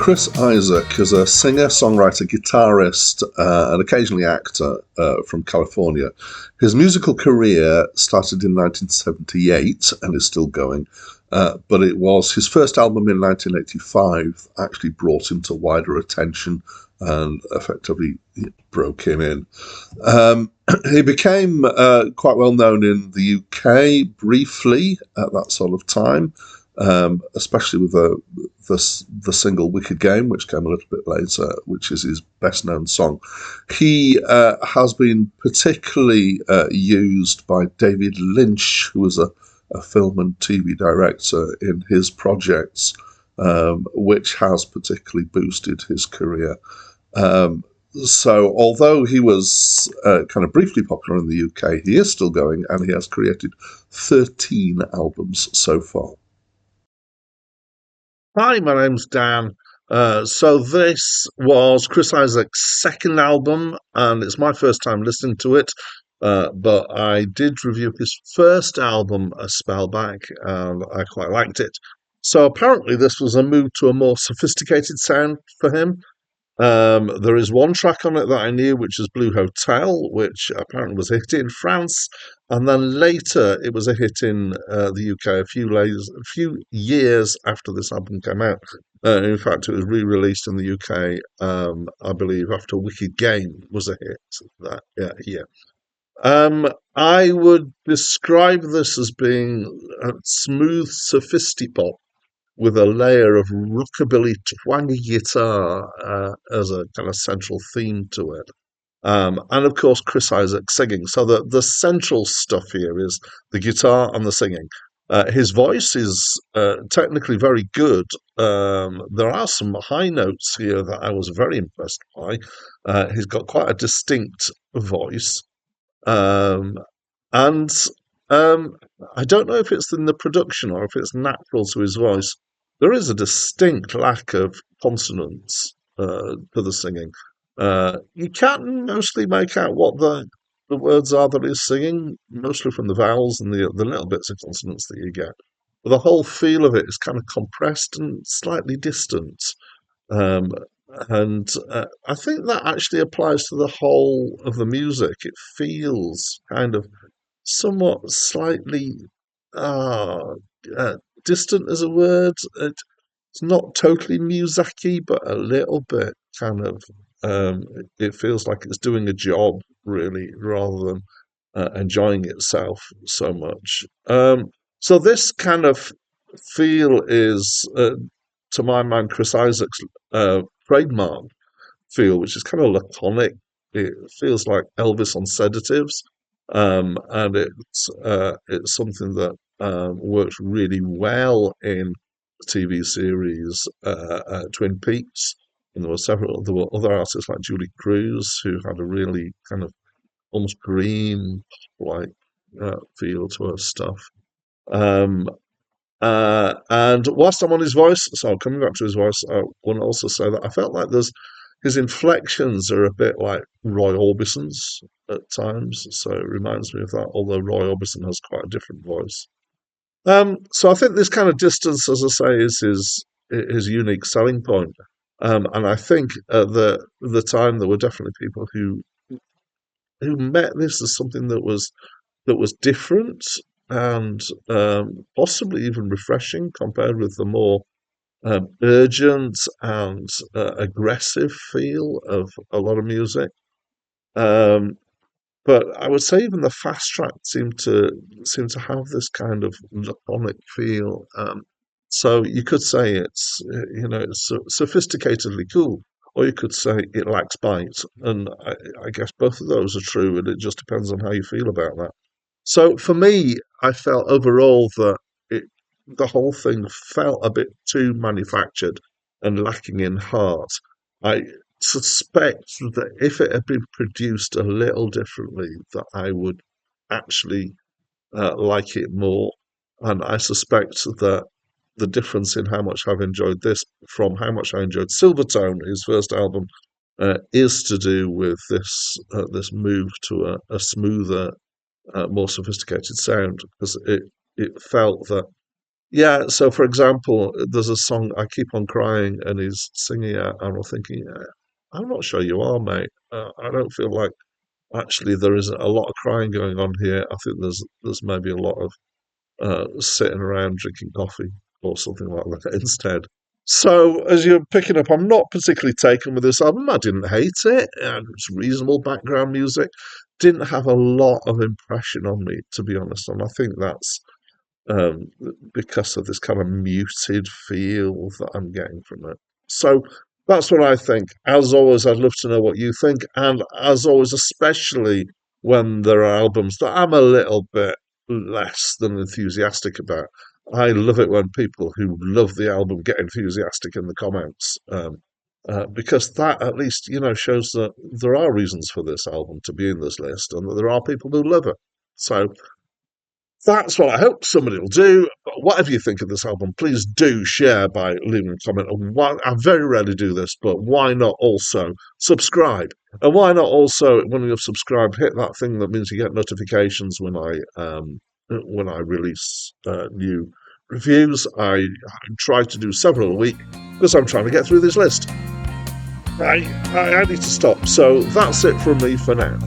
Chris Isaak is a singer, songwriter, guitarist, and occasionally actor from California. His musical career started in 1978 and is still going, but it was his first album in 1985 actually brought him to wider attention and effectively broke him in. He became quite well known in the UK briefly at that sort of time. Especially with the single "Wicked Game," which came a little bit later, which is his best known song. He has been particularly used by David Lynch, who was a film and TV director, in his projects, which has particularly boosted his career. So although he was kind of briefly popular in the UK, he is still going, and he has created 13 albums so far. Hi, my name's Dan. So this was Chris Isaak's second album, and it's my first time listening to it. But I did review his first album a spell back, and I quite liked it. So apparently this was a move to a more sophisticated sound for him. There is one track on it that I knew, which is Blue Hotel, which apparently was a hit in France, and then later it was a hit in the UK a few years after this album came out. In fact, it was re-released in the UK, I believe, after Wicked Game was a hit that year. I would describe this as being a smooth sophisti-pop with a layer of rockabilly twangy guitar as a kind of central theme to it. And of course, Chris Isaak singing. So the central stuff here is the guitar and the singing. His voice is technically very good. There are some high notes here that I was very impressed by. He's got quite a distinct voice. And I don't know if it's in the production or if it's natural to his voice. There is a distinct lack of consonants to the singing. You can mostly make out what the words are that he's singing, mostly from the vowels and the little bits of consonants that you get. But the whole feel of it is kind of compressed and slightly distant. Um, and I think that actually applies to the whole of the music. It feels kind of somewhat slightly uh, distant as a word. It's not totally music-y, but a little bit kind of. It feels like it's doing a job, really, rather than enjoying itself so much. So this kind of feel is, to my mind, Chris Isaak's trademark feel, which is kind of laconic. It feels like Elvis on sedatives, and it's something that works really well in the TV series Twin Peaks. And there were other artists like Julie Cruz who had a really kind of almost green like feel to her stuff. Um, and whilst I'm on his voice, so coming back to his voice, I want to also say that I felt like his inflections are a bit like Roy Orbison's at times, so it reminds me of that, although Roy Orbison has quite a different voice. So I think this kind of distance, as I say, is his unique selling point. And I think at the time there were definitely people who met this as something that was different and possibly even refreshing compared with the more urgent and aggressive feel of a lot of music. Um, but I would say even the fast track seemed to have this kind of laconic feel. So you could say it's sophisticatedly cool, or you could say it lacks bite. And I guess both of those are true, and it just depends on how you feel about that. So for me, I felt overall that the whole thing felt a bit too manufactured and lacking in heart. I suspect that if it had been produced a little differently, that I would actually like it more. And I suspect that the difference in how much I've enjoyed this from how much I enjoyed Silvertone, his first album, is to do with this move to a smoother, more sophisticated sound, because it felt that Yeah, so for example, there's a song I keep on crying, and he's singing it, and I'm thinking, I'm not sure you are, mate. I don't feel like actually there isn't a lot of crying going on here. I think there's maybe a lot of sitting around drinking coffee or something like that instead. So, as you're picking up, I'm not particularly taken with this album. I didn't hate it. It's reasonable background music. Didn't have a lot of impression on me, to be honest. And I think that's um, because of this kind of muted feel that I'm getting from it. So that's what I think. As always, I'd love to know what you think. And as always, especially when there are albums that I'm a little bit less than enthusiastic about, I love it when people who love the album get enthusiastic in the comments. Because that at least, shows that there are reasons for this album to be in this list and that there are people who love it. So that's what I hope somebody will do. But whatever you think of this album, please do share by leaving a comment. And I very rarely do this, but why not also subscribe? And why not also, when you've subscribed, hit that thing that means you get notifications when I release new reviews. I try to do several a week because I'm trying to get through this list. I need to stop. So that's it from me for now.